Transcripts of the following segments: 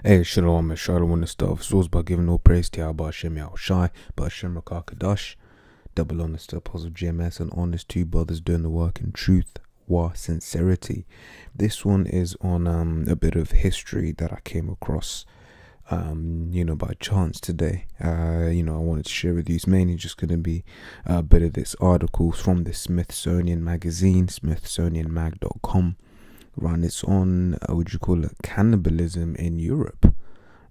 Hey, Shalom, Shalom, and stuff. Source by giving all praise to Yahweh Hashem Yahushai, but Hashem Rakakadash. Double honest to Apostle GMS and honest two brothers doing the work in truth, sincerity. This one is on a bit of history that I came across, by chance today. I wanted to share with you. It's mainly just going to be a bit of this article from the Smithsonian magazine, smithsonianmag.com. Right, it's on Cannibalism in Europe,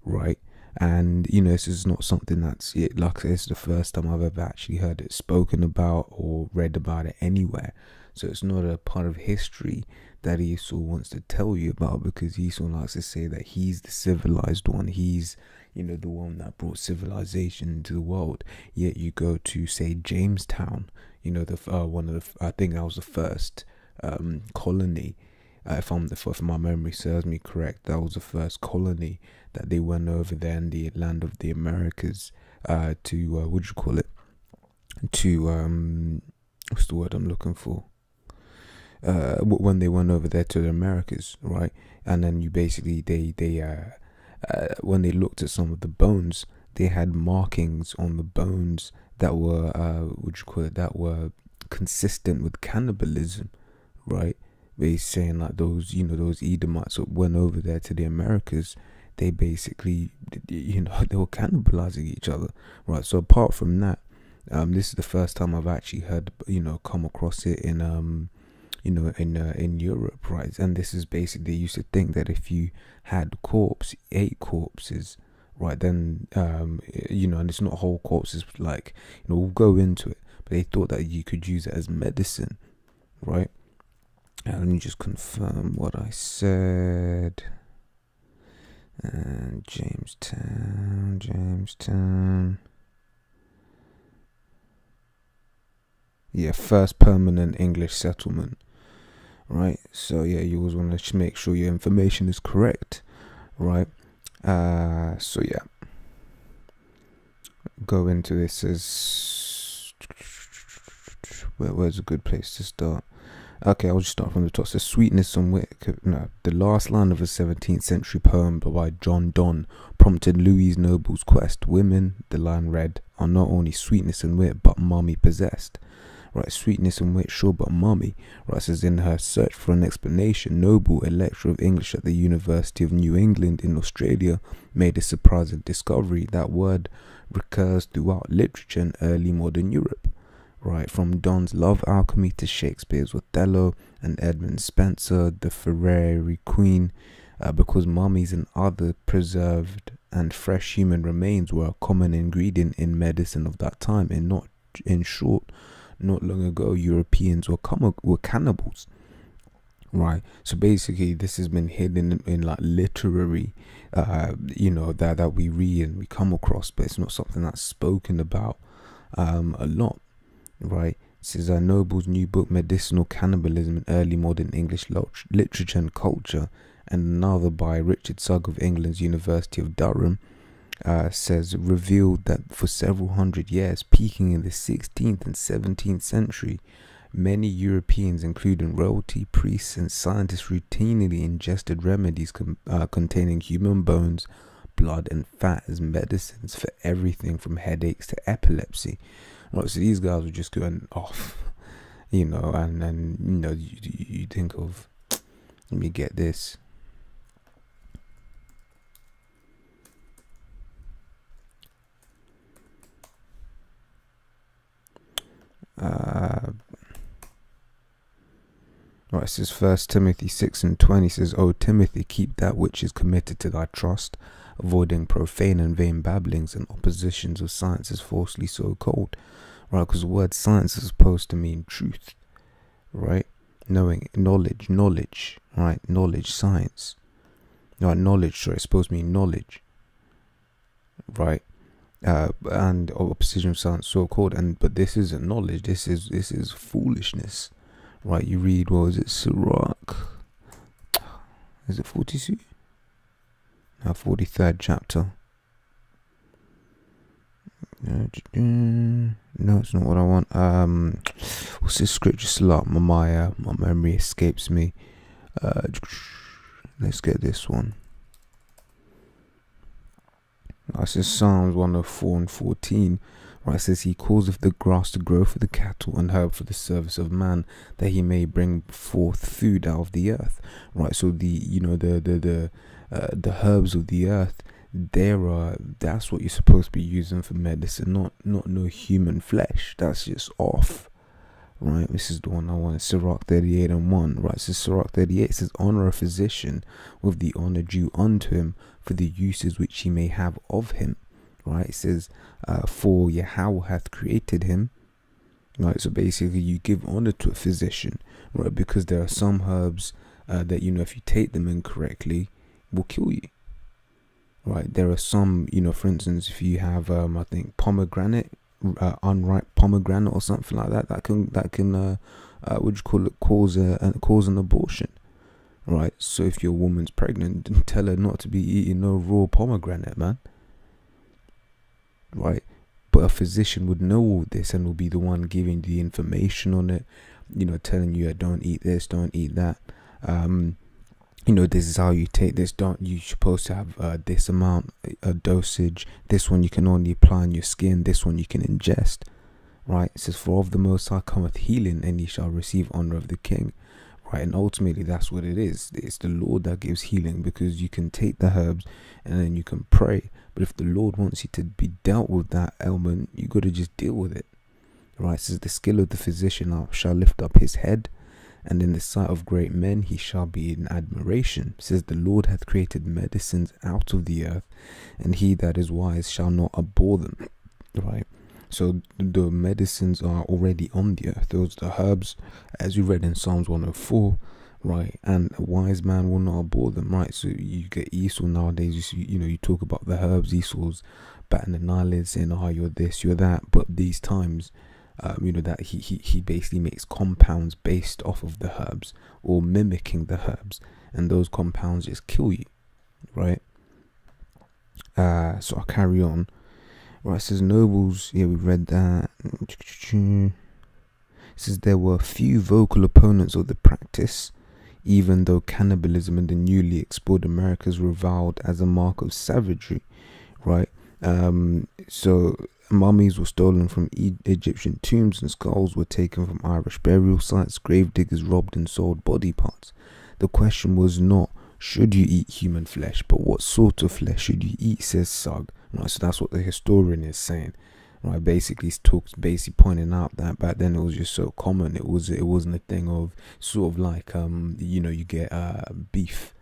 right? And this is not something that's like it's the first time I've ever actually heard it spoken about or read about it anywhere. So it's not a part of history that Esau wants to tell you about, because Esau likes to say that he's the civilized one. He's the one that brought civilization into the world. Yet you go to, say, Jamestown, I think that was the first colony. If my memory serves me correct, that was the first colony that they went over there in the land of the Americas to what's the word I'm looking for? When they went over there to the Americas, right? And then they when they looked at some of the bones, they had markings on the bones that were that were consistent with cannibalism, right? They're saying like those Edomites that went over there to the Americas, they basically, they were cannibalizing each other, right? So apart from that, this is the first time I've actually heard, come across it in Europe, right? And this is basically, they used to think that if you had ate corpses, right, then, and it's not whole corpses, like, we'll go into it, but they thought that you could use it as medicine, right? Let me just confirm what I said. And Jamestown. Yeah, first permanent English settlement. Right, so yeah, you always want to make sure your information is correct, right? So yeah, go into this as where's a good place to start? Okay, I'll just start from the top. So, sweetness and wit. The last line of a 17th century poem by John Donne prompted Louis Noble's quest. Women, the line read, are not only sweetness and wit, but mummy possessed. Right, sweetness and wit, sure, but mummy. Right, says in her search for an explanation, Noble, a lecturer of English at the University of New England in Australia, made a surprising discovery. That word recurs throughout literature in early modern Europe. Right, from Donne's Love Alchemy to Shakespeare's Othello and Edmund Spenser, the Ferrari Queen, because mummies and other preserved and fresh human remains were a common ingredient in medicine of that time. And not long ago, Europeans were cannibals. Right, so basically, this has been hidden in like literary, that we read and we come across, but it's not something that's spoken about a lot. Right, this is Noble's new book, Medicinal Cannibalism in Early Modern English Literature and Culture, and another by Richard Sugg of England's University of Durham, says revealed that for several hundred years, peaking in the 16th and 17th century, many Europeans, including royalty, priests, and scientists, routinely ingested remedies containing human bones, blood, and fat as medicines for everything from headaches to epilepsy. Right, so these guys were just going off, and you think of, let me get this. Right, it says 1 Timothy 6:20 says, O Timothy, keep that which is committed to thy trust, avoiding profane and vain babblings and oppositions of sciences falsely so called. Right, because the word science is supposed to mean truth, right? Knowledge, right? Knowledge, science. No, knowledge, sorry, it's supposed to mean knowledge, right? And opposition of science so called, but this isn't knowledge. This is foolishness, right? You read, what was it, Sirach? Is it 42? No, 43rd chapter. No, it's not what I want. What's this scripture? Slot. My memory escapes me. Let's get this one. Right, it says Psalms 104:14. Right, it says he causeth the grass to grow for the cattle and herb for the service of man, that he may bring forth food out of the earth. Right, so the herbs of the earth, that's what you're supposed to be using for medicine, not no human flesh. That's just off. Right, this is the one I want. Sirach 38:1. Right, it says Sirach 38 says, honor a physician with the honor due unto him for the uses which he may have of him. Right, it says, for Yahweh hath created him. Right, so basically you give honor to a physician, right, because there are some herbs that, if you take them incorrectly, will kill you. Right, there are some, for instance, if you have, I think pomegranate, unripe pomegranate or something like that, that can cause an abortion. Right, so if your woman's pregnant, then tell her not to be eating no raw pomegranate, man. Right, but a physician would know all this and will be the one giving the information on it, telling you, don't eat this, don't eat that, this is how you take this, you're supposed to have this amount, a dosage, this one you can only apply on your skin, this one you can ingest. Right, it says, for of the Most High cometh healing, and he shall receive honor of the king. Right, and ultimately that's what it is. It's the Lord that gives healing, because you can take the herbs and then you can pray, but if the Lord wants you to be dealt with that ailment, you got to just deal with it. Right, it says, the skill of the physician shall lift up his head, and in the sight of great men he shall be in admiration. It says, the Lord hath created medicines out of the earth, and he that is wise shall not abhor them. Right, so the medicines are already on the earth. Those are the herbs, as we read in Psalms 104. Right, and a wise man will not abhor them. Right, so you get Esau nowadays. You talk about the herbs. Esau's batting an eyelid, saying, "Oh, you're this, you're that." But these times, that he basically makes compounds based off of the herbs or mimicking the herbs, and those compounds just kill you. Right. So I'll carry on. Right, it says nobles. Yeah, we read that. It says there were few vocal opponents of the practice, even though cannibalism in the newly explored Americas reviled as a mark of savagery. Right, so mummies were stolen from Egyptian tombs, and skulls were taken from Irish burial sites. Grave diggers robbed and sold body parts. The question was not, should you eat human flesh, but what sort of flesh should you eat, says Sugg. Right, so that's what the historian is saying. Right, basically pointing out that back then it was just so common. It wasn't a thing of sort of like you get beef.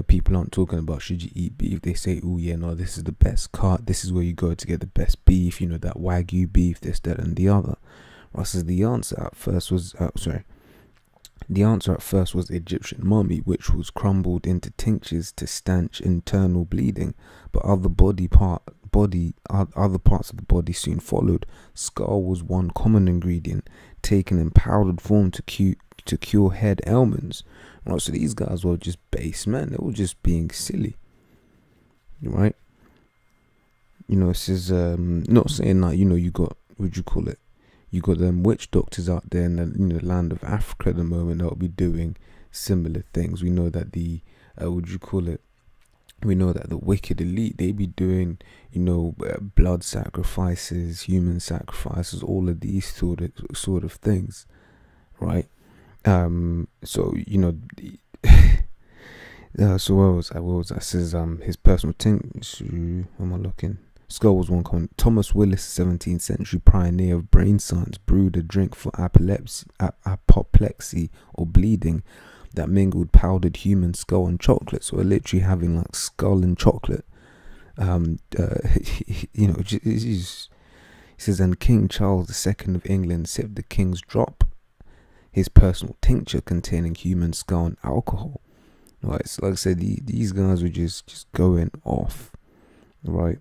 People aren't talking about should you eat beef. They say, oh yeah, no, this is the best cut. This is where you go to get the best beef. That Wagyu beef, this, that, and the other. Right, so the answer at first was the Egyptian mummy, which was crumbled into tinctures to stanch internal bleeding, but other parts of the body soon followed. Skull was one common ingredient, taken in powdered form to cure head ailments. Right, so these guys were just base men. They were just being silly. Right? It says, not saying that, you got, you got them witch doctors out there in the land of Africa at the moment that will be doing similar things. We know that we know that the wicked elite, they be doing, blood sacrifices, human sacrifices, all of these sort of things, right? So so what was I? Says his personal thing. Am I looking? Skull was one common. Thomas Willis, 17th century pioneer of brain science, brewed a drink for apoplexy or bleeding that mingled powdered human skull and chocolate. So we're literally having like skull and chocolate. He says, and King Charles II of England sipped the king's drop, his personal tincture containing human skull and alcohol. Right, so like I said, these guys were just going off. Right.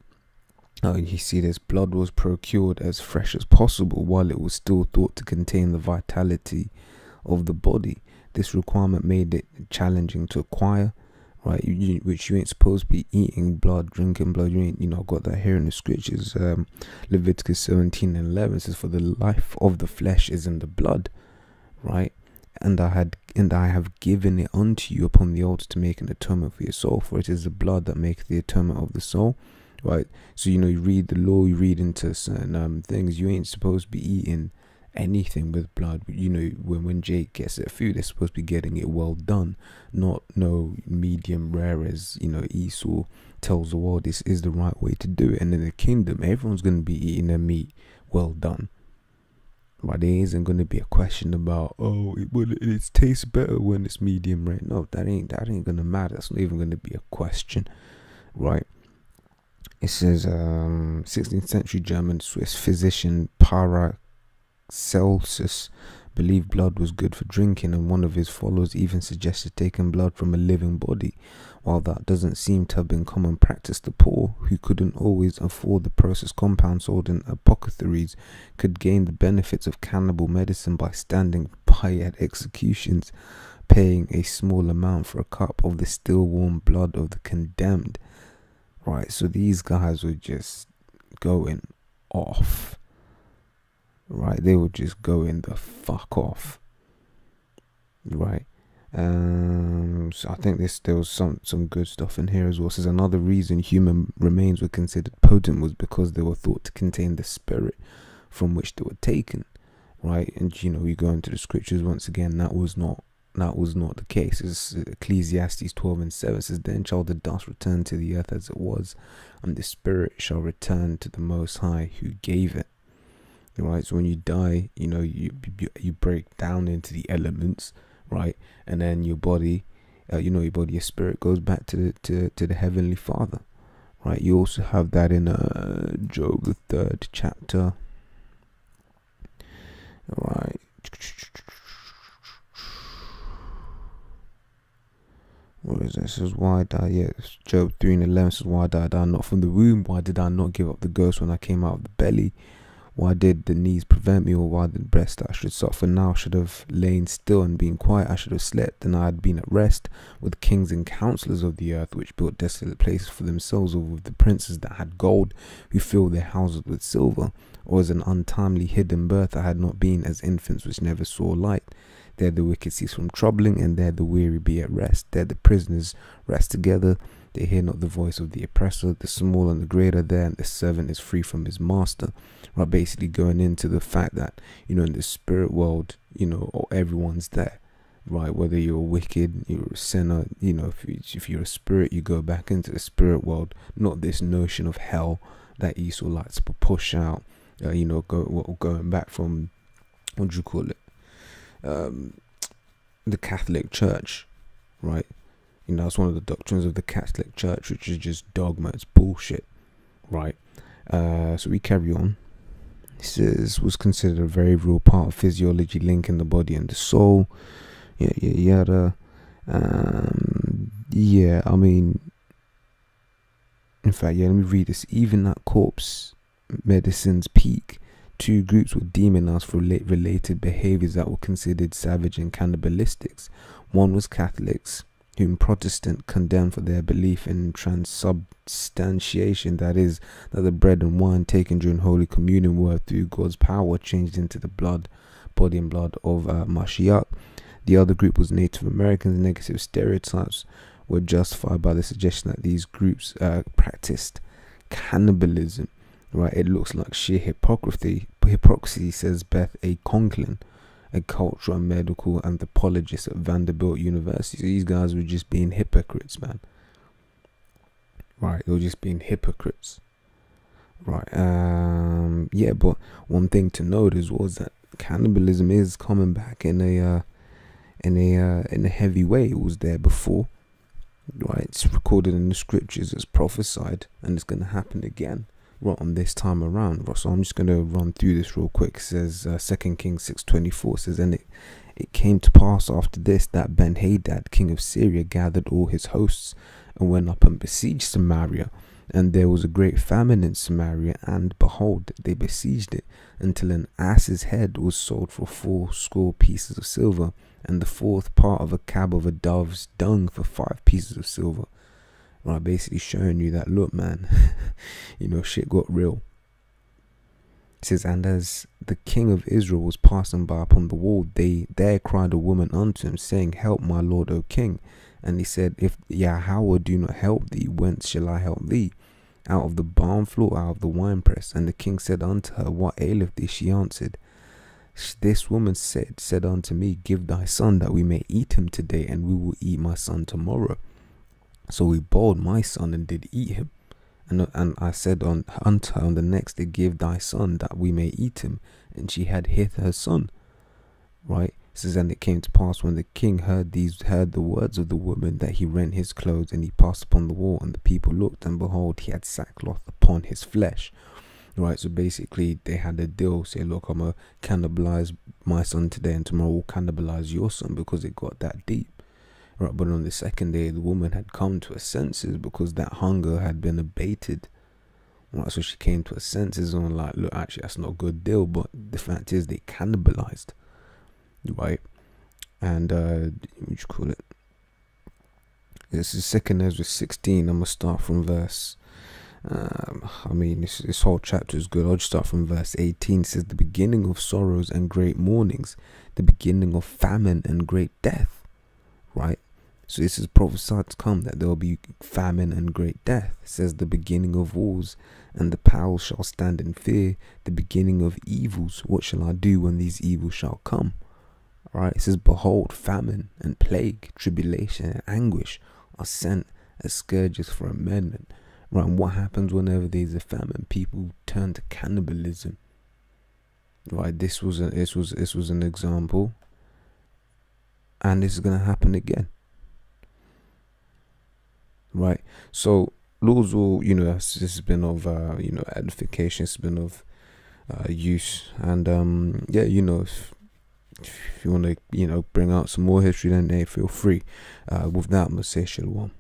You see this, blood was procured as fresh as possible while it was still thought to contain the vitality of the body. This requirement made it challenging to acquire, right? Which you ain't supposed to be eating blood, drinking blood. You ain't, got that here in the scriptures. Leviticus 17:11 says, "For the life of the flesh is in the blood," right? And I have given it unto you upon the altar to make an atonement for your soul. For it is the blood that maketh the atonement of the soul. right? So you read the law, you read into certain things. You ain't supposed to be eating anything with blood. When Jake gets their food, they're supposed to be getting it well done, not no medium rare, as Esau tells the world this is the right way to do it. And in the kingdom, everyone's going to be eating their meat well done, right? There isn't going to be a question about, it tastes better when it's medium rare. No, that ain't going to matter. That's not even going to be a question, right? It says 16th century German Swiss physician Paracelsus believed blood was good for drinking, and one of his followers even suggested taking blood from a living body. While that doesn't seem to have been common practice, the poor, who couldn't always afford the processed compounds sold in apothecaries, could gain the benefits of cannibal medicine by standing by at executions, paying a small amount for a cup of the still warm blood of the condemned. Right, so these guys were just going off. Right, they were just going the fuck off. Right. So I think there was some good stuff in here as well. It says another reason human remains were considered potent was because they were thought to contain the spirit from which they were taken. Right, and you go into the scriptures once again, that was not the case. It's Ecclesiastes 12:7 says, "Then shall the dust return to the earth as it was, and the spirit shall return to the Most High who gave it." Right, so when you die, you break down into the elements, right, and then your body, your spirit goes back to the Heavenly Father, right? You also have that in Job, the 3rd chapter, right. What is this? It says, why die? Yeah, Job 3:11 says, "Why died I not from the womb? Why did I not give up the ghost when I came out of the belly? Why did the knees prevent me, or why did the breast I should suffer? Now I should have lain still and been quiet. I should have slept, and I had been at rest with kings and counselors of the earth, which built desolate places for themselves, or with the princes that had gold, who filled their houses with silver. Or as an untimely hidden birth I had not been, as infants which never saw light. There the wicked cease from troubling, and there the weary be at rest. There the prisoners rest together. They hear not the voice of the oppressor. The small and the great are there, and the servant is free from his master." Right, basically going into the fact that, in the spirit world, everyone's there. Right, whether you're wicked, you're a sinner, if you're a spirit, you go back into the spirit world. Not this notion of hell that Esau likes to push out, going back from, what do you call it? The Catholic Church, right? It's one of the doctrines of the Catholic Church, which is just dogma. It's bullshit, right? So we carry on. It says, was considered a very real part of physiology, linking the body and the soul. Yada. I mean, in fact, let me read this. Even at corpse medicine's peak, two groups were demonized for related behaviors that were considered savage and cannibalistic. One was Catholics, whom Protestant condemned for their belief in transubstantiation, that is, that the bread and wine taken during Holy Communion were, through God's power, changed into the body and blood of Mashiach. The other group was Native Americans. Negative stereotypes were justified by the suggestion that these groups practiced cannibalism. Right, it looks like sheer hypocrisy, says Beth A. Conklin, a cultural and medical anthropologist at Vanderbilt University. So these guys were just being hypocrites, man. Right, they were just being hypocrites. Right, but one thing to note is that cannibalism is coming back in a heavy way. It was there before, right? It's recorded in the scriptures, it's prophesied, and it's going to happen again. Right, on this time around. So I'm just going to run through this real quick. It says 2 Kings 6:24 says, "And it came to pass after this that Ben-Hadad, king of Syria, gathered all his hosts and went up and besieged Samaria. And there was a great famine in Samaria, and behold, they besieged it, until an ass's head was sold for 80 pieces of silver, and the fourth part of a cab of a dove's dung for 5 pieces of silver." Right, basically showing you that, look, man, shit got real. It says, "And as the king of Israel was passing by upon the wall, there cried a woman unto him, saying, Help, my lord, O king. And he said, If Yahweh do not help thee, whence shall I help thee? out of the barn floor, out of the winepress. And the king said unto her, What aileth thee? She answered, This woman said unto me, Give thy son, that we may eat him today, and we will eat my son tomorrow. So we boiled my son and did eat him. And I said unto her on the next day, Give thy son, that we may eat him. And she had hid her son. Right? It says, and it came to pass, when the king heard the words of the woman, that he rent his clothes, and he passed upon the wall. And the people looked, and behold, he had sackcloth upon his flesh. Right? So basically, they had a deal. Say, look, I'm going to cannibalize my son today, and tomorrow we'll cannibalize your son, because it got that deep. Right, but on the second day, the woman had come to her senses, because that hunger had been abated. Right, so she came to her senses and like, look, actually, that's not a good deal. But the fact is, they cannibalized. Right, and what you call it? This is 2 Ezra 16. I'm gonna start from verse. This whole chapter is good. I'll just start from verse 18. It says, the beginning of sorrows and great mournings, the beginning of famine and great death. Right, so this is prophesied to come, that there will be famine and great death. It says, the beginning of wars, and the powers shall stand in fear. The beginning of evils, what shall I do when these evils shall come? Right, it says, behold, famine and plague, tribulation and anguish are sent as scourges for amendment. Right, and what happens whenever there's a famine? People turn to cannibalism. Right, this was an example. And this is going to happen again. Right. So, Lord's will, this has been of, edification. It's been of use. And, if you want to, bring out some more history, then hey, feel free. With that, I'm going to say shalom.